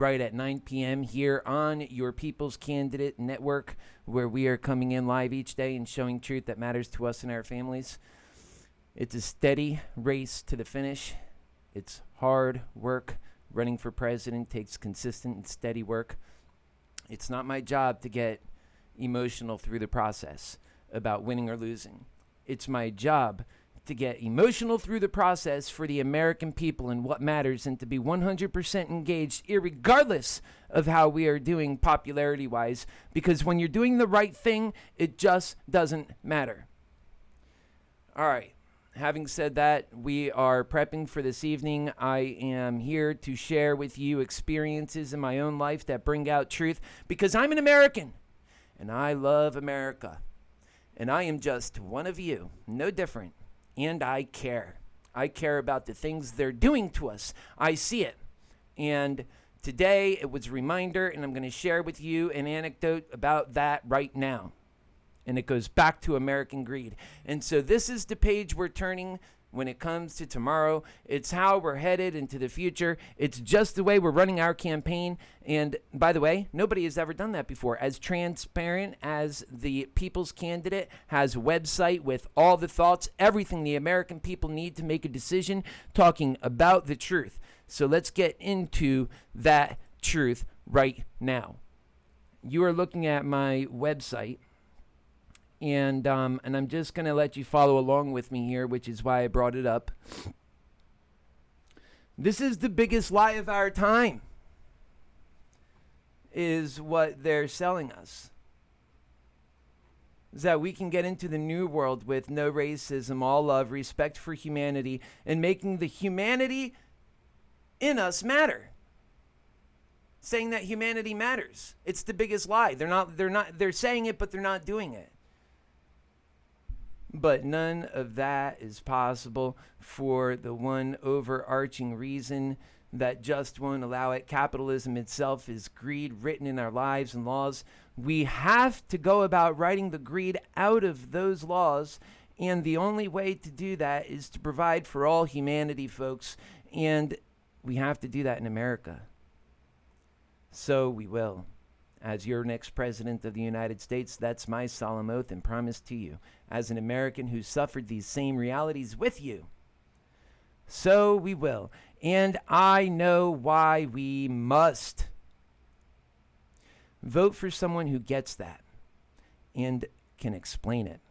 right at 9 p.m. here on your People's Candidate Network, where we are coming in live each day and showing truth that matters to us and our families. It's a steady race to the finish. It's hard work. Running for president takes consistent and steady work. It's not my job to get emotional through the process about winning or losing. It's my job to get emotional through the process for the American people and what matters, and to be 100% engaged irregardless of how we are doing popularity-wise, because when you're doing the right thing, it just doesn't matter. All right. Having said that, we are prepping for this evening. I am here to share with you experiences in my own life that bring out truth, because I'm an American and I love America. And I am just one of you, no different. And I care. I care about the things they're doing to us. I see it. And today it was a reminder, and I'm going to share with you an anecdote about that right now. And it goes back to American greed. And so this is the page we're turning when it comes to tomorrow. It's how we're headed into the future. It's just the way we're running our campaign. And by the way, nobody has ever done that before. As transparent as the People's Candidate has a website with all the thoughts, everything the American people need to make a decision, talking about the truth. So let's get into that truth right now. You are looking at my website. And I'm just going to let you follow along with me here, which is why I brought it up. This is the biggest lie of our time, is what they're selling us. Is that we can get into the new world with no racism, all love, respect for humanity, and making the humanity in us matter. Saying that humanity matters. It's the biggest lie. They're saying it, but they're not doing it. But none of that is possible for the one overarching reason that just won't allow it. Capitalism itself is greed written in our lives and laws. We have to go about writing the greed out of those laws, and the only way to do that is to provide for all humanity, folks, and we have to do that in America. So we will. As your next president of the United States, that's my solemn oath and promise to you, as an American who suffered these same realities with you. So we will. And I know why we must. Vote for someone who gets that and can explain it.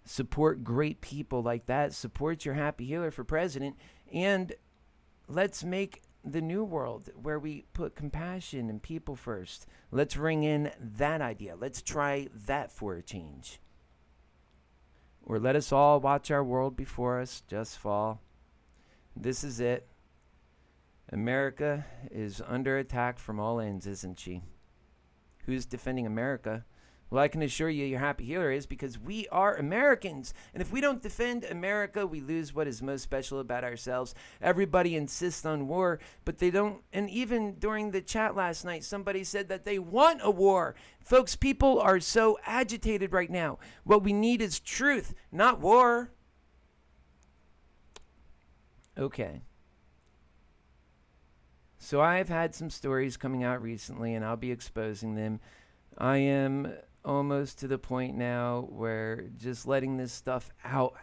Support great people like that. Support your happy healer for president. And let's make the new world where we put compassion and people first. Let's ring in that idea. Let's try that for a change. Or let us all watch our world before us just fall. This is it. America is under attack from all ends, isn't she? Who's defending America? Well, I can assure you your happy healer is, because we are Americans. And if we don't defend America, we lose what is most special about ourselves. Everybody insists on war, but they don't. And even during the chat last night, somebody said that they want a war. Folks, people are so agitated right now. What we need is truth, not war. Okay. So I've had some stories coming out recently, and I'll be exposing them. I am almost to the point now where just letting this stuff out,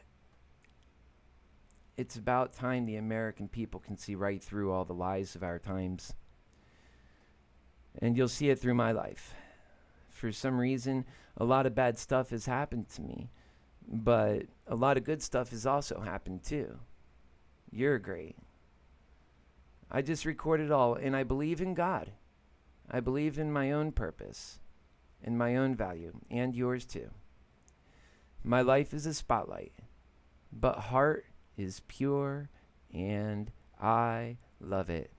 it's about time the American people can see right through all the lies of our times. And you'll see it through my life. For some reason, a lot of bad stuff has happened to me, but a lot of good stuff has also happened too. You're great. I just record it all, and I believe in God. I believe in my own purpose. And my own value, and yours too. My life is a spotlight, but heart is pure, and I love it.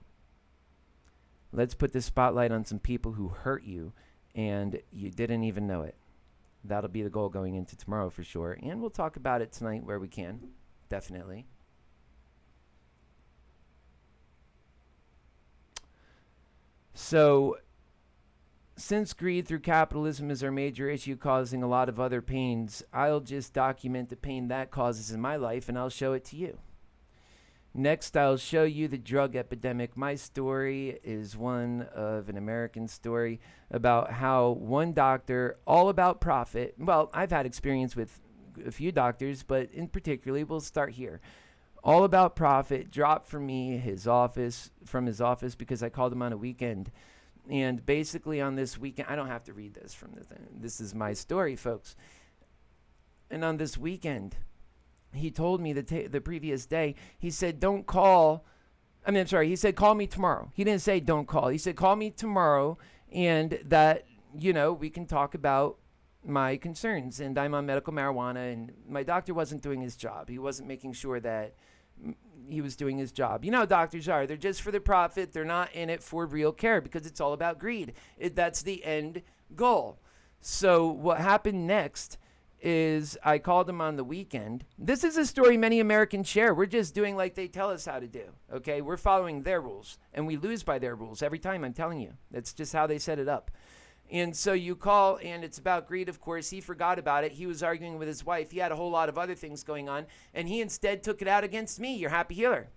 Let's put the spotlight on some people who hurt you, and you didn't even know it. That'll be the goal going into tomorrow for sure, and we'll talk about it tonight where we can, definitely. So, since greed through capitalism is our major issue causing a lot of other pains, I'll just document the pain that causes in my life, and I'll show it to you. Next, I'll show you the drug epidemic. My story is one of an American story about how one doctor, all about profit. Well, I've had experience with a few doctors, but in particularly, we'll start here. All about profit dropped from his office because I called him on a weekend. And basically on this weekend, I don't have to read this from the thing. This is my story, folks. And on this weekend, he told me the previous day, he said, he said, call me tomorrow. He didn't say don't call. He said, call me tomorrow and that, we can talk about my concerns. And I'm on medical marijuana and my doctor wasn't doing his job. He wasn't making sure that he was doing his job. You know how doctors are. They're just for the profit. They're not in it for real care because it's all about greed. That's the end goal. So what happened next is I called him on the weekend. This is a story many Americans share. We're just doing like they tell us how to do, okay? We're following their rules, and we lose by their rules every time, I'm telling you. That's just how they set it up. And so you call, and it's about greed, of course. He forgot about it. He was arguing with his wife. He had a whole lot of other things going on, and he instead took it out against me, your happy healer.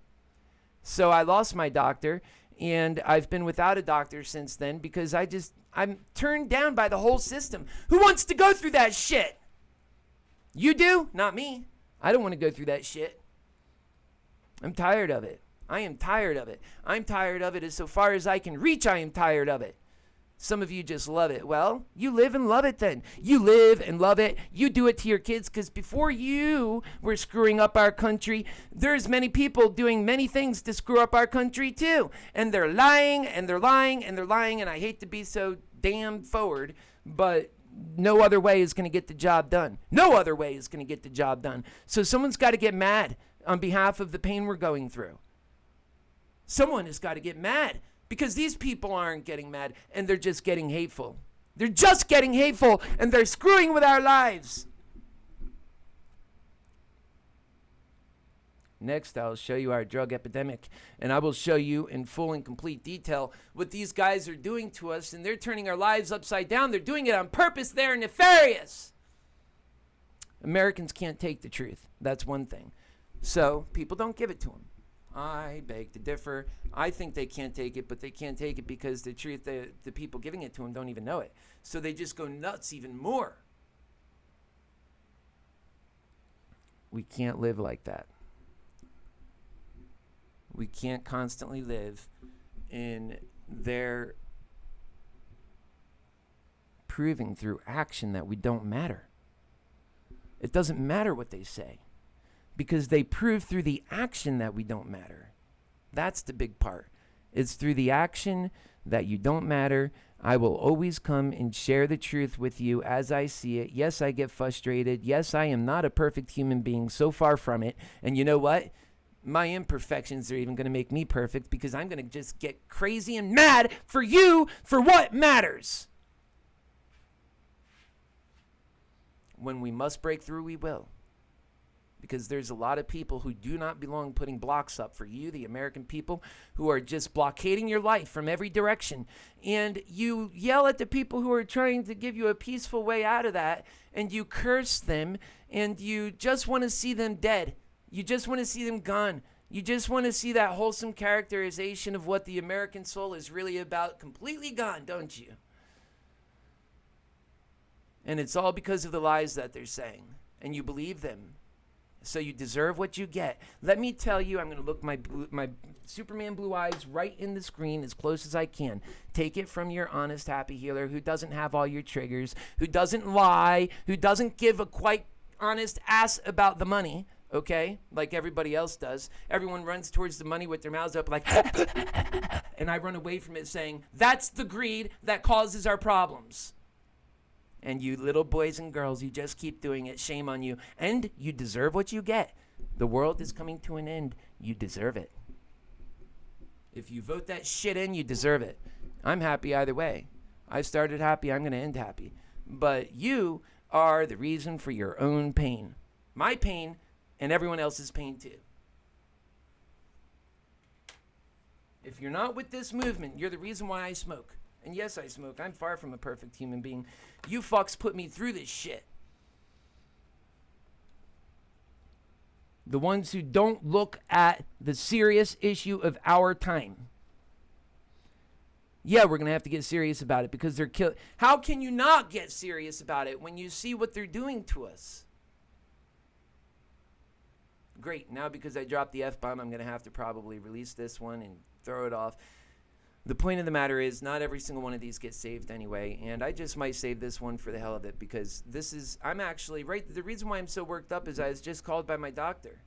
So I lost my doctor, and I've been without a doctor since then because I'm turned down by the whole system. Who wants to go through that shit? You do? Not me. I don't want to go through that shit. I'm tired of it. I am tired of it. I'm tired of it as so far as I can reach. I am tired of it. Some of you just love it. Well, you live and love it then. You live and love it. You do it to your kids because before you were screwing up our country, there's many people doing many things to screw up our country too. And they're lying and they're lying and they're lying. And I hate to be so damn forward, but no other way is going to get the job done. No other way is going to get the job done. So someone's got to get mad on behalf of the pain we're going through. Someone has got to get mad because these people aren't getting mad and they're just getting hateful. They're just getting hateful and they're screwing with our lives. Next, I'll show you our drug epidemic, and I will show you in full and complete detail what these guys are doing to us, and they're turning our lives upside down. They're doing it on purpose. They're nefarious. Americans can't take the truth. That's one thing. So people don't give it to them. I beg to differ. I think they can't take it, but they can't take it because the truth, the people giving it to them don't even know it. So they just go nuts even more. We can't live like that. We can't constantly live in their proving through action that we don't matter. It doesn't matter what they say because they prove through the action that we don't matter. That's the big part. It's through the action that you don't matter. I will always come and share the truth with you as I see it. Yes, I get frustrated. Yes, I am not a perfect human being, so far from it. And you know what? My imperfections are even going to make me perfect because I'm going to just get crazy and mad for you for what matters. When we must break through, we will. Because there's a lot of people who do not belong putting blocks up for you, the American people, who are just blockading your life from every direction. And you yell at the people who are trying to give you a peaceful way out of that, and you curse them, and you just want to see them dead. You just want to see them gone. You just want to see that wholesome characterization of what the American soul is really about completely gone, don't you? And it's all because of the lies that they're saying. And you believe them. So you deserve what you get. Let me tell you, I'm going to look my Superman blue eyes right in the screen as close as I can. Take it from your honest, happy healer who doesn't have all your triggers, who doesn't lie, who doesn't give a quite honest ass about the money. Okay, like everybody else does. Everyone runs towards the money with their mouths up like, and I run away from it saying, that's the greed that causes our problems. And you little boys and girls, you just keep doing it. Shame on you. And you deserve what you get. The world is coming to an end. You deserve it. If you vote that shit in, you deserve it. I'm happy either way. I started happy. I'm going to end happy. But you are the reason for your own pain. My pain and everyone else's pain too. If you're not with this movement, you're the reason why I smoke. And yes, I smoke. I'm far from a perfect human being. You fucks put me through this shit. The ones who don't look at the serious issue of our time. Yeah, we're going to have to get serious about it because they're killing. How can you not get serious about it when you see what they're doing to us? Great. Now because I dropped the F-bomb, I'm going to have to probably release this one and throw it off. The point of the matter is not every single one of these gets saved anyway, and I just might save this one for the hell of it because I'm actually, right, the reason why I'm so worked up is I was just called by my doctor.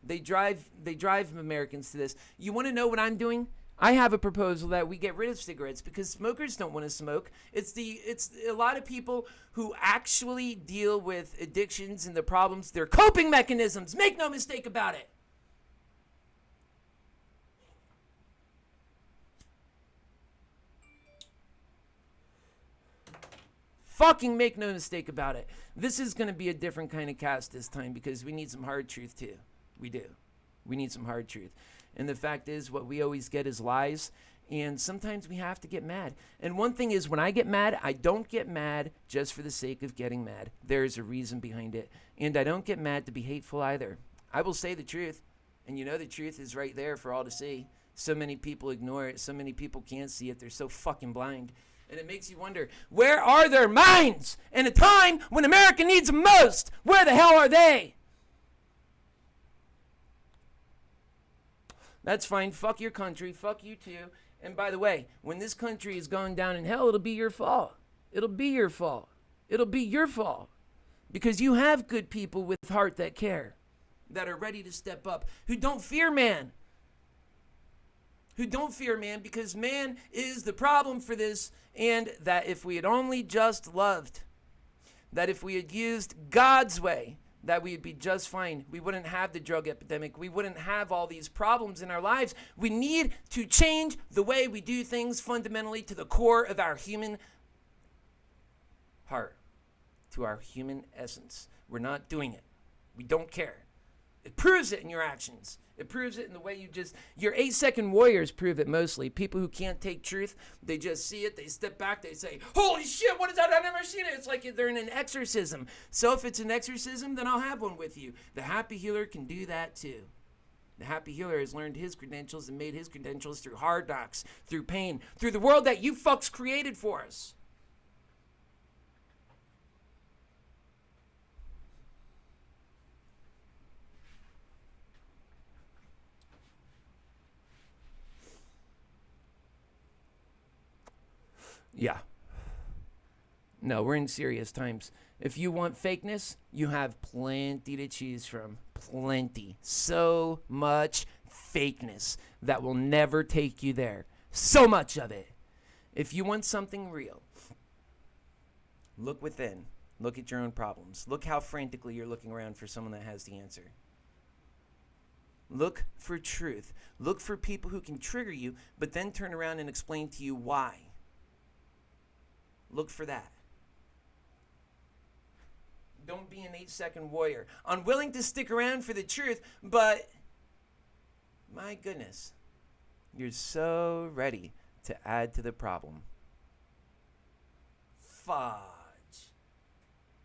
They drive Americans to this. You want to know what I'm doing? I have a proposal that we get rid of cigarettes because smokers don't want to smoke. It's a lot of people who actually deal with addictions and the problems, their coping mechanisms. Make no mistake about it. Fucking make no mistake about it. This is going to be a different kind of cast this time because we need some hard truth too. We do. We need some hard truth. And the fact is, what we always get is lies. And sometimes we have to get mad. And one thing is, when I get mad, I don't get mad just for the sake of getting mad. There's a reason behind it. And I don't get mad to be hateful either. I will say the truth. And you know the truth is right there for all to see. So many people ignore it. So many people can't see it. They're so fucking blind. And it makes you wonder, where are their minds in a time when America needs them most? Where the hell are they? That's fine. Fuck your country. Fuck you too. And by the way, when this country is going down in hell, it'll be your fault. It'll be your fault. It'll be your fault. Because you have good people with heart that care, that are ready to step up, who don't fear man. Who don't fear man because man is the problem for this, and that if we had only just loved, that if we had used God's way, that we would be just fine. We wouldn't have the drug epidemic. We wouldn't have all these problems in our lives. We need to change the way we do things fundamentally to the core of our human heart, to our human essence. We're not doing it. We don't care. It proves it in your actions. It proves it in the way your 8-second warriors prove it mostly. People who can't take truth, they just see it, they step back, they say, holy shit, what is that? I've never seen it. It's like they're in an exorcism. So if it's an exorcism, then I'll have one with you. The happy healer can do that too. The happy healer has learned his credentials and made his credentials through hard knocks, through pain, through the world that you fucks created for us. Yeah. No, we're in serious times. If you want fakeness, you have plenty to choose from. Plenty. So much fakeness that will never take you there. So much of it. If you want something real, look within. Look at your own problems. Look how frantically you're looking around for someone that has the answer. Look for truth. Look for people who can trigger you, but then turn around and explain to you why. Look for that. Don't be an 8-second warrior. Unwilling to stick around for the truth, but my goodness, you're so ready to add to the problem. Fudge.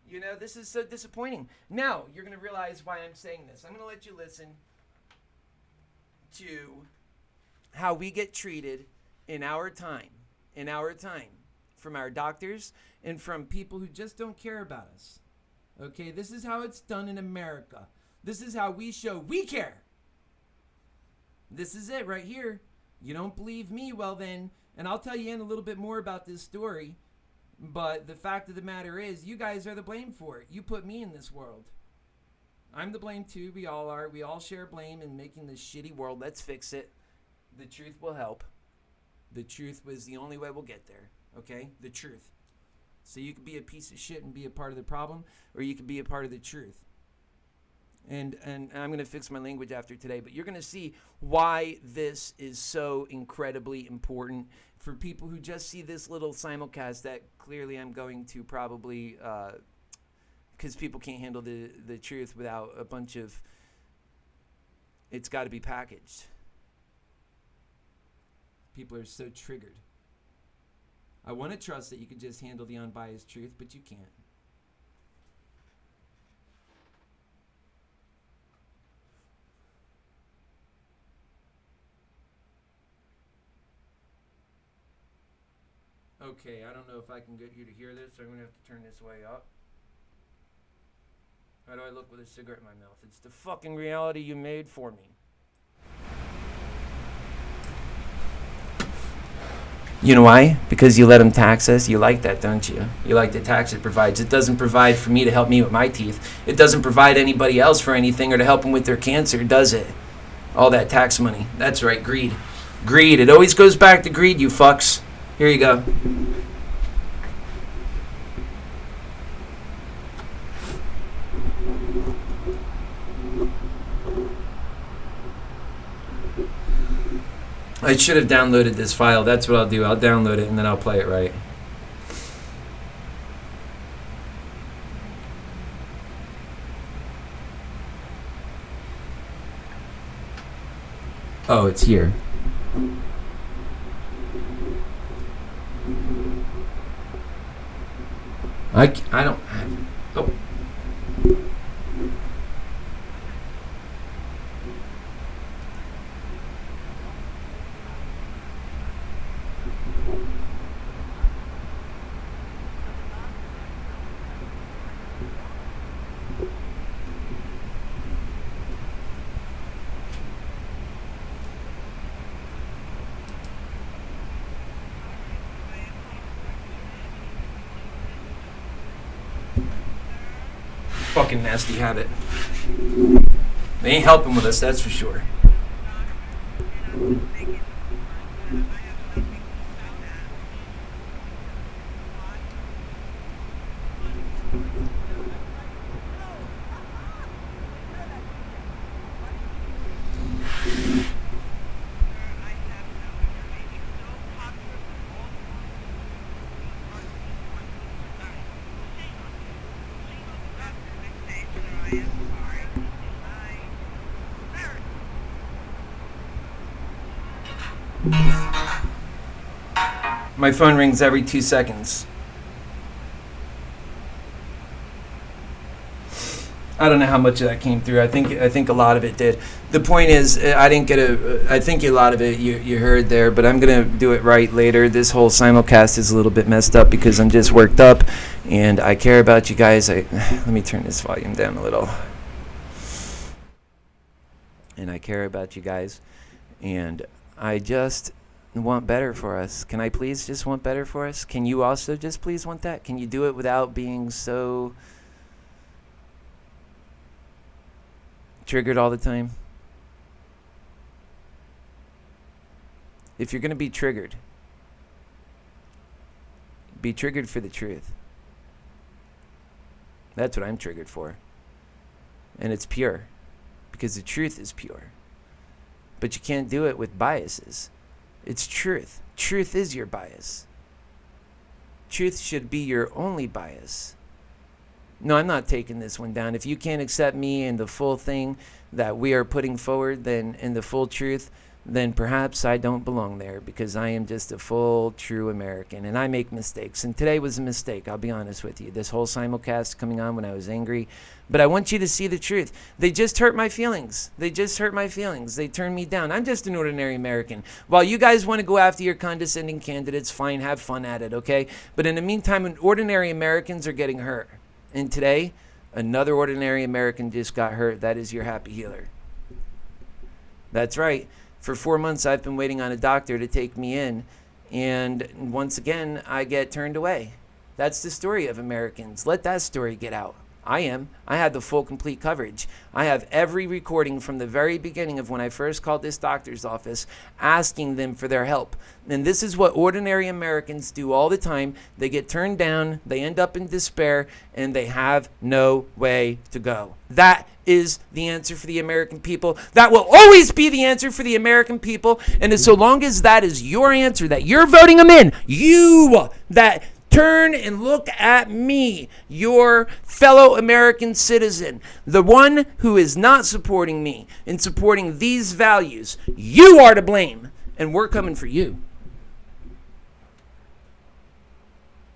You know, this is so disappointing. Now, you're going to realize why I'm saying this. I'm going to let you listen to how we get treated in our time. From our doctors and from people who just don't care about us. Okay, this is how it's done in America. This is how we show we care. This is it right here. You don't believe me? Well then, and I'll tell you in a little bit more about this story, but the fact of the matter is, you guys are the blame for it. You put me in this world. I'm the blame too. We all are. We all share blame in making this shitty world. Let's fix it. The truth will help. The truth was the only way we'll get there. Okay? The truth. So you can be a piece of shit and be a part of the problem, or you can be a part of the truth. And I'm going to fix my language after today, but you're going to see why this is so incredibly important for people who just see this little simulcast that clearly I'm going to probably, because people can't handle the truth without a bunch of, it's got to be packaged. People are so triggered. I want to trust that you can just handle the unbiased truth, but you can't. Okay, I don't know if I can get you to hear this, so I'm going to have to turn this way up. How do I look with a cigarette in my mouth? It's the fucking reality you made for me. You know why? Because you let them tax us. You like that, don't you? You like the tax it provides. It doesn't provide for me to help me with my teeth. It doesn't provide anybody else for anything or to help them with their cancer, does it? All that tax money. That's right, greed. Greed. It always goes back to greed, you fucks. Here you go. I should have downloaded this file. That's what I'll do. I'll download it and then I'll play it right. Oh, it's here. I don't have... Oh. Fucking nasty habit. They ain't helping with us, that's for sure. My phone rings every 2 seconds. I don't know how much of that came through. I think a lot of it did. The point is, I didn't get I think a lot of it you heard there, but I'm gonna do it right later. This whole simulcast is a little bit messed up because I'm just worked up, and I care about you guys. Let me turn this volume down a little. And I care about you guys, and I just want better for us. Can I please just want better for us? Can you also just please want that? Can you do it without being so triggered all the time? If you're going to be triggered for the truth. That's what I'm triggered for. And it's pure, because the truth is pure. But you can't do it with biases. It's truth. Truth is your bias. Truth should be your only bias. No, I'm not taking this one down. If you can't accept me and the full thing that we are putting forward, then in the full truth, then perhaps I don't belong there, because I am just a full, true American, and I make mistakes. And today was a mistake, I'll be honest with you. This whole simulcast coming on when I was angry. But I want you to see the truth. They just hurt my feelings. They turned me down. I'm just an ordinary American. While you guys want to go after your condescending candidates, fine, have fun at it, okay? But in the meantime, ordinary Americans are getting hurt. And today, another ordinary American just got hurt. That is your happy healer. That's right. For 4 months, I've been waiting on a doctor to take me in. And once again, I get turned away. That's the story of Americans. Let that story get out. I had the full, complete coverage. I have every recording from the very beginning of when I first called this doctor's office, asking them for their help. And this is what ordinary Americans do all the time. They get turned down, they end up in despair, and they have no way to go. That is the answer for the American people. That will always be the answer for the American people. And as so long as that is your answer, that you're voting them in, you that turn and look at me, your fellow American citizen, the one who is not supporting me and supporting these values, you are to blame. And we're coming for you.